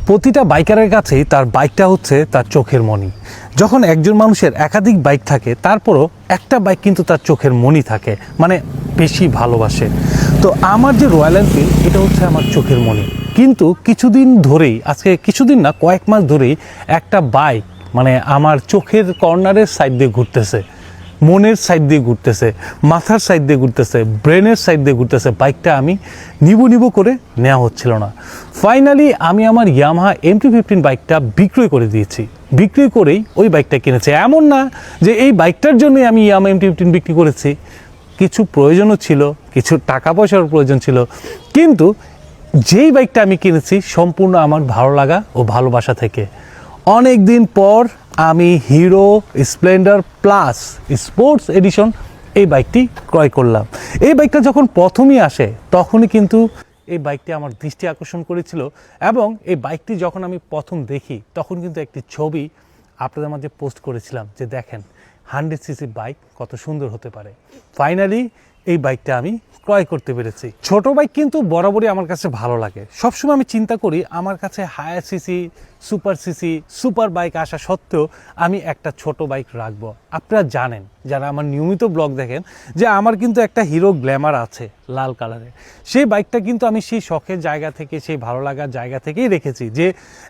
প্রতিটা বাইকারের কাছেই তার বাইকটা হচ্ছে তার চোখের মণি। যখন একজন মানুষের একাধিক বাইক থাকে তারপরও একটা বাইক কিন্তু তার চোখের মণি থাকে, মানে বেশি ভালোবাসে। তো আমার যে রয়্যাল এনফিল্ড এটা হচ্ছে আমার চোখের মণি। কিন্তু কিছুদিন ধরেই, আজকে কিছুদিন না কয়েক মাস ধরেই একটা বাইক মানে আমার চোখের কর্নারের সাইড দিয়ে ঘুরতেছে, মনের সাইড দিয়ে ঘুরতেছে, মাথার সাইড দিয়ে ঘুরতেছে, ব্রেনের সাইড দিয়ে ঘুরতেছে। বাইকটা আমি নিব করে নেওয়া হচ্ছিল না। ফাইনালি আমি আমার ইয়ামাহা MT-15 বাইকটা বিক্রয় করে দিয়েছি। বিক্রি করেই ওই বাইকটা কিনেছি। এমন না যে এই বাইকটার জন্যই আমি ইয়ামাহা MT-15 বিক্রি করেছি, কিছু প্রয়োজনও ছিল, কিছু টাকা পয়সার প্রয়োজন ছিল, কিন্তু যেই বাইকটা আমি কিনেছি সম্পূর্ণ আমার ভালো লাগা ও ভালোবাসা থেকে। অনেক দিন পর আমি hero Splendor plus sports edition এই বাইকটি ক্রয় করলাম। এই বাইকটা যখন প্রথমই আসে তখনই কিন্তু এই বাইকটি আমার দৃষ্টি আকর্ষণ করেছিল, এবং এই বাইকটি যখন আমি প্রথম দেখি তখন কিন্তু একটি ছবি আপনাদের মাঝে পোস্ট করেছিলাম যে দেখেন 100cc বাইক কত সুন্দর হতে পারে। ফাইনালি এই বাইকটা আমি ক্রয় করতে পেরেছি। ছোট বাইক কিন্তু বরাবরই আমার কাছে ভালো লাগে। সবসময় আমি চিন্তা করি আমার কাছে হায়ার সিসি, সুপার বাইক আসা সত্ত্বেও আমি একটা ছোট বাইক রাখবো। আপনারা জানেন, যারা আমার নিয়মিত ব্লগ দেখেন, যে আমার কিন্তু একটা হিরো গ্ল্যামার আছে লাল কালারের। সেই বাইকটা কিন্তু আমি সেই শখের জায়গা থেকে, সেই ভালো লাগার জায়গা থেকেই রেখেছি যে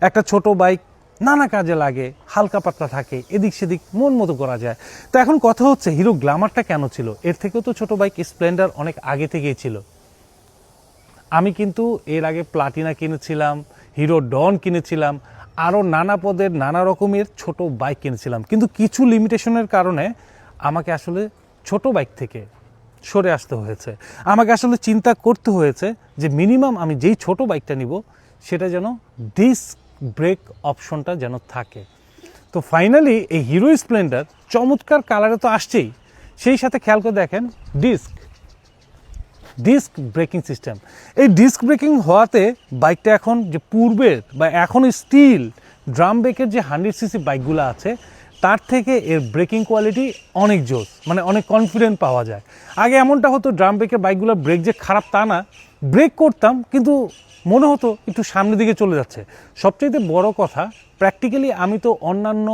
একটা ছোট বাইক নানা কাজে লাগে, হালকা পাতলা থাকে, এদিক সেদিক মন মতো করা যায়। তো এখন কথা হচ্ছে হিরো গ্ল্যামারটা কেন ছিল? এর থেকেও তো ছোট বাইক স্প্লেন্ডার অনেক আগে থেকেই ছিল। আমি কিন্তু এর আগে প্লাটিনা কিনেছিলাম, হিরো ডন কিনেছিলাম, আরও নানা পদের নানা রকমের ছোট বাইক কিনেছিলাম, কিন্তু কিছু লিমিটেশনের কারণে আমাকে আসলে ছোট বাইক থেকে সরে আসতে হয়েছে। আমাকে আসলে চিন্তা করতে হয়েছে যে মিনিমাম আমি যেই ছোট বাইকটা নিব সেটা যেন ডিস্ক ব্রেক অপশনটা যেন থাকে। তো ফাইনালি এই হিরো স্প্লেন্ডার চমৎকার কালারে তো আসছেই, সেই সাথে খেয়াল করে দেখেন ডিস্ক ব্রেকিং সিস্টেম। এই ডিস্ক ব্রেকিং হওয়াতে বাইকটা এখন যে পূর্বের বা এখন স্টিল ড্রাম ব্রেকের যে 100cc বাইকগুলো আছে তার থেকে এর ব্রেকিং কোয়ালিটি অনেক জোস, মানে অনেক কনফিডেন্ট পাওয়া যায়। আগে এমনটা হতো ড্রাম ব্রেকের বাইকগুলো ব্রেক যে খারাপ তা না, ব্রেক করতাম কিন্তু মনে হতো একটু সামনের দিকে চলে যাচ্ছে। সবচেয়ে বড় কথা, প্র্যাকটিক্যালি আমি তো অন্যান্য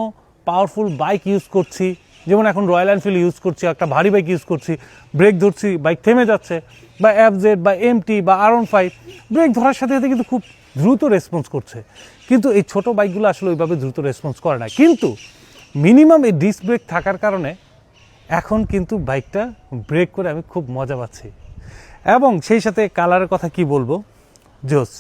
পাওয়ারফুল বাইক ইউজ করছি, যেমন এখন রয়্যাল এনফিল্ড ইউজ করছি, একটা ভারী বাইক ইউজ করছি, ব্রেক ধরছি বাইক থেমে যাচ্ছে, বা FZ বা MT বা R15 ব্রেক ধরার সাথে সাথে কিন্তু খুব দ্রুত রেসপন্স করছে। কিন্তু এই ছোট বাইকগুলো আসলে ওইভাবে দ্রুত রেসপন্স করে না। কিন্তু মিনিমাম এই ডিস্ক ব্রেক থাকার কারণে এখন কিন্তু বাইকটা ব্রেক করে আমি খুব মজা পাচ্ছি। এবং সেই সাথে কালারের কথা কি বলবো, জোস।